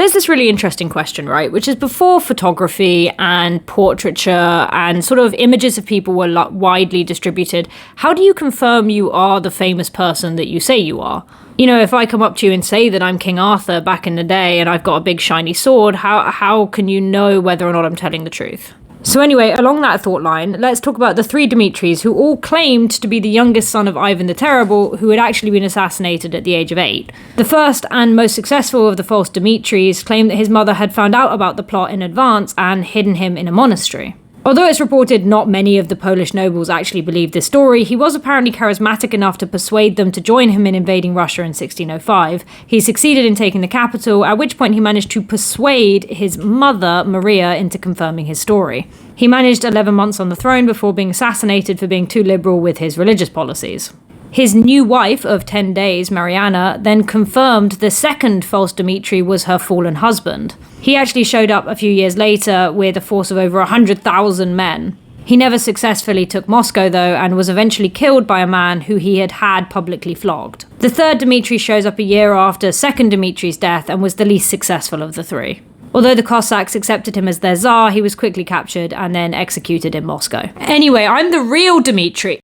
There's this really interesting question, right? Which is before photography and portraiture and sort of images of people were widely distributed, how do you confirm you are the famous person that you say you are? You know, if I come up to you and say that I'm King Arthur back in the day and I've got a big shiny sword, how can you know whether or not I'm telling the truth? So anyway, along that thought line, let's talk about the three Dimitris who all claimed to be the youngest son of Ivan the Terrible, who had actually been assassinated at the age of 8. The first and most successful of the false Dimitris claimed that his mother had found out about the plot in advance and hidden him in a monastery. Although it's reported not many of the Polish nobles actually believed this story, he was apparently charismatic enough to persuade them to join him in invading Russia in 1605. He succeeded in taking the capital, at which point he managed to persuade his mother, Maria, into confirming his story. He managed 11 months on the throne before being assassinated for being too liberal with his religious policies. His new wife of 10 days, Mariana, then confirmed the second false Dimitri was her fallen husband. He actually showed up a few years later with a force of over 100,000 men. He never successfully took Moscow, though, and was eventually killed by a man who he had publicly flogged. The third Dimitri shows up a year after second Dimitri's death and was the least successful of the three. Although the Cossacks accepted him as their Tsar, he was quickly captured and then executed in Moscow. Anyway, I'm the real Dimitri.